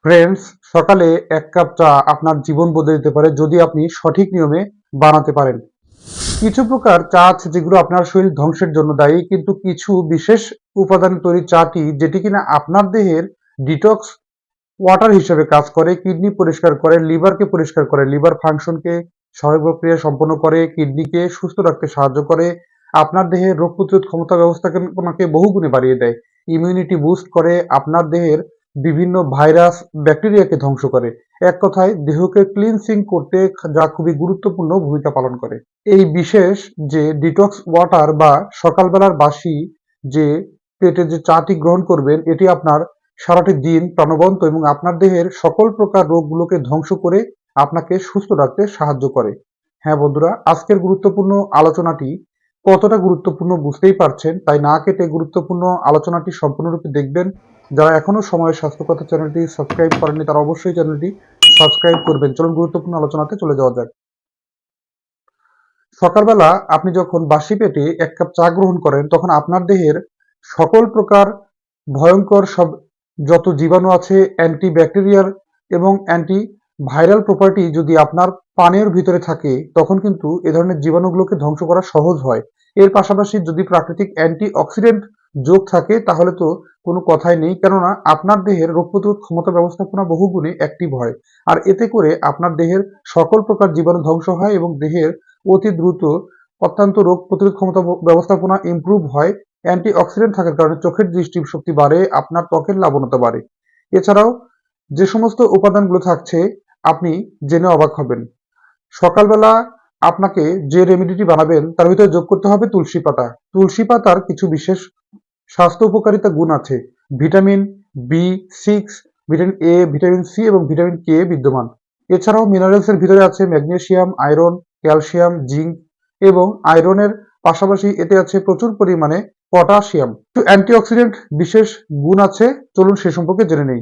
Friends, সকালে এক cup চা আপনার জীবন বদলে দিতে পারে যদি আপনি সঠিক নিয়মে বানাতে পারেন। কিছু প্রকার চা আছে যেগুলো আপনার শরীর ধ্বংসের জন্য দায়ী, কিন্তু কিছু বিশেষ উপাদান তৈরি চাটি যেটি কিনা আপনার দেহের ডিটক্স ওয়াটার হিসেবে কাজ করে, কিডনি পরিষ্কার করে, লিভারকে পরিষ্কার করে, লিভার ফাংশনকে স্বাভাবিক প্রক্রিয়া সম্পন্ন করে, কিডনিকে সুস্থ রাখতে সাহায্য করে, আপনার দেহের রোগ প্রতিরোধ ক্ষমতা ব্যবস্থাকে ওনাকে বহুগুণে বাড়িয়ে দেয়, ইমিউনিটি বুস্ট করে, আপনার দেহের বিভিন্ন ভাইরাস ব্যাকটেরিয়াকে ধ্বংস করে। এক কথায় দেহকে ক্লিনসিং করতে যা খুবই গুরুত্বপূর্ণ ভূমিকা পালন করে। এই বিশেষ যে ডিটক্স ওয়াটার বা সকালবেলার বাসি যে পেটে যে চাটি গ্রহণ করবেন, এটি আপনার সারাটি দিন প্রাণবন্ত এবং আপনার দেহের সকল প্রকার রোগগুলোকে ধ্বংস করে আপনাকে সুস্থ রাখতে সাহায্য করে। হ্যাঁ বন্ধুরা, আজকের গুরুত্বপূর্ণ আলোচনাটি কতটা গুরুত্বপূর্ণ বুঝতেই পারছেন, তাই না কেটে গুরুত্বপূর্ণ আলোচনাটি সম্পূর্ণরূপে দেখবেন। যারা এখনো সময়ের স্বাস্থ্যকথা চ্যানেলটি সাবস্ক্রাইব করেননি তারা অবশ্যই চ্যানেলটি সাবস্ক্রাইব করবেন। চলুন গুরুত্বপূর্ণ আলোচনাতে চলে যাওয়া যাক। সকালবেলা আপনি যখন বাসি পেটে এক কাপ চা গ্রহণ করেন, তখন আপনার দেহের সকল প্রকার ভয়ঙ্কর সব যত জীবাণু আছে, অ্যান্টিব্যাকটেরিয়াল এবং অ্যান্টি ভাইরাল প্রপার্টি যদি আপনার পানের ভিতরে থাকে, তখন কিন্তু এ ধরনের জীবাণুগুলোকে ধ্বংস করা সহজ হয়। এর পাশাপাশি যদি প্রাকৃতিক অ্যান্টি অক্সিডেন্ট যোগ থাকে তাহলে তো কোনো কথাই নেই, কেননা আপনার দেহের রোগ প্রতিরোধ ক্ষমতা ব্যবস্থাপনা বহুগুণে অ্যাক্টিভ হয়। আর এতে করে আপনার দেহের সকল প্রকার জীবাণু ধ্বংস হয় এবং দেহের অতি দ্রুত অত্যন্ত রোগ প্রতিরোধ ক্ষমতা ব্যবস্থাপনা ইমপ্রুভ হয়। অ্যান্টি অক্সিডেন্ট থাকার কারণে চোখের দৃষ্টিশক্তি বাড়ে, আপনার ত্বকের লাবণ্যতা বাড়ে। এছাড়াও যে সমস্ত উপাদানগুলো থাকছে আপনি জেনে অবাক হবেন। সকালবেলা আপনাকে যে রেমেডিটি বানাবেন তার ভিতরে যোগ করতে হবে তুলসী পাতা। তুলসী পাতার কিছু বিশেষ স্বাস্থ্য উপকারিতা গুণ আছে। ভিটামিন বি6, ভিটামিন এ, ভিটামিন সি এবং ভিটামিন কে বিদ্যমান। এছাড়াও মিনারেলসের ভিতরে আছে ম্যাগনেসিয়াম, আয়রন, ক্যালসিয়াম, জিঙ্ক এবং আয়রনের পাশাপাশি এতে আছে প্রচুর পরিমাণে পটাশিয়াম। কিছু অ্যান্টিঅক্সিডেন্ট বিশেষ গুণ আছে, চলুন সে সম্পর্কে জেনে নেই।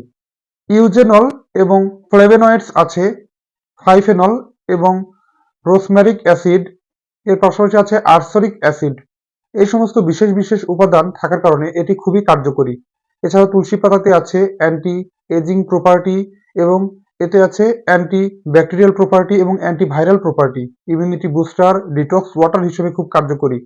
ইউজেনল এবং ফ্লেভোনয়েডস আছে, ফাইফেনল এবং রোসমেরিক অ্যাসিড, এর পাশাপাশি আছে আর্সরিক অ্যাসিড। এই সমস্ত বিশেষ বিশেষ উপাদান থাকার কারণে এটি খুবই কার্যকরী। এছাড়াও তুলসী পাতাতে আছে অ্যান্টি এজিং প্রপার্টি এবং এতে আছে অ্যান্টি ব্যাকটেরিয়াল প্রপার্টি এবং anti viral property, immunity booster, detox water হিসেবে খুব কার্যকরী।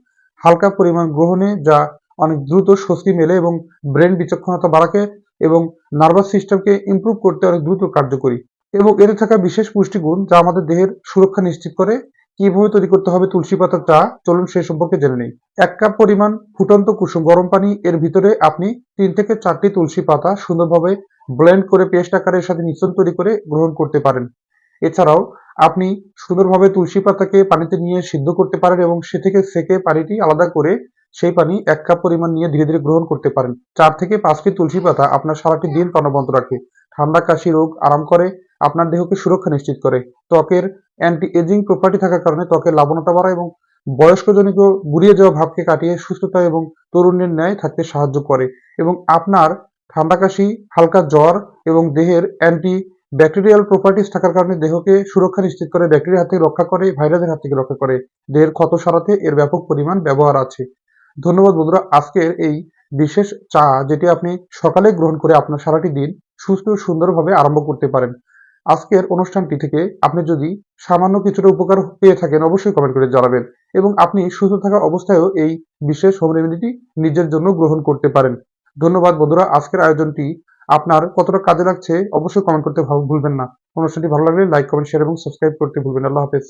হালকা পরিমাণ গ্রহণে যা অনেক দ্রুত স্বস্তি মেলে এবং ব্রেন বিচক্ষণতা বাড়াতে এবং নার্ভাস সিস্টেমকে ইমপ্রুভ করতে অনেক দ্রুত কার্যকরী। এবং এতে থাকা বিশেষ পুষ্টিগুণ যা আমাদের দেহের সুরক্ষা নিশ্চিত করে। কিভাবে তৈরি করতে হবে তুলসী পাতার চা, চলুন সে সম্পর্কে জেনে নেই। 1 কাপ পরিমাণ ফুটন্ত কুসুম গরম পানি, এর ভিতরে আপনি 3 থেকে 4টি তুলসী পাতা সুন্দরভাবে ব্লেন্ড করে পেস্ট আকারে এর সাথে মিশ্রণ তৈরি করে গ্রহণ করতে পারেন। এছাড়াও আপনি সুন্দরভাবে তুলসী পাতাকে পানিতে নিয়ে সিদ্ধ করতে পারেন এবং সে থেকে সেকে পানিটি আলাদা করে সেই পানি 1 কাপ পরিমাণ নিয়ে ধীরে ধীরে গ্রহণ করতে পারেন। 4 থেকে 5টি তুলসী পাতা আপনার সারাটি দিন প্রাণবন্ত রাখে, ঠান্ডা কাশি রোগ আরাম করে, আপনার দেহকে সুরক্ষা নিশ্চিত করে, ত্বকের অ্যান্টি এজিং প্রপার্টি থাকার কারণে ত্বকের লাবণ্যতা বাড়ায় এবং বয়স্কজনিত বুড়িয়ে যাওয়া ভাবকে কাটিয়ে সুস্থতা এবং তরুণের ন্যায় থাকতে সাহায্য করে এবং আপনার ঠান্ডা কাশি, হালকা জ্বর এবং দেহের অ্যান্টি ব্যাকটেরিয়াল প্রপার্টিস থাকার কারণে দেহকে সুরক্ষা নিশ্চিত করে, ব্যাকটেরিয়া হাত থেকে রক্ষা করে, ভাইরাসের হাত থেকে রক্ষা করে। দেহের ক্ষত সারাতে এর ব্যাপক পরিমাণ ব্যবহার আছে। ধন্যবাদ বন্ধুরা, আজকের এই বিশেষ চা যেটি আপনি সকালে গ্রহণ করে আপনার সারাটি দিন সুস্থ ও সুন্দরভাবে আরম্ভ করতে পারেন। আজকের অনুষ্ঠানটি থেকে আপনি যদি সামান্য কিছুটা উপকার পেয়ে থাকেন অবশ্যই কমেন্ট করে জানাবেন এবং আপনি সুস্থ থাকা অবস্থায়ও এই বিশেষ হোম রেমেডিটি নিজের জন্য গ্রহণ করতে পারেন। ধন্যবাদ বন্ধুরা, আজকের আয়োজনটি আপনার কতটা কাজে লাগছে অবশ্যই কমেন্ট করতে ভুলবেন না। অনুষ্ঠানটি ভালো লাগলে লাইক, কমেন্ট, শেয়ার এবং সাবস্ক্রাইব করতে ভুলবেন না। আল্লাহ হাফেজ।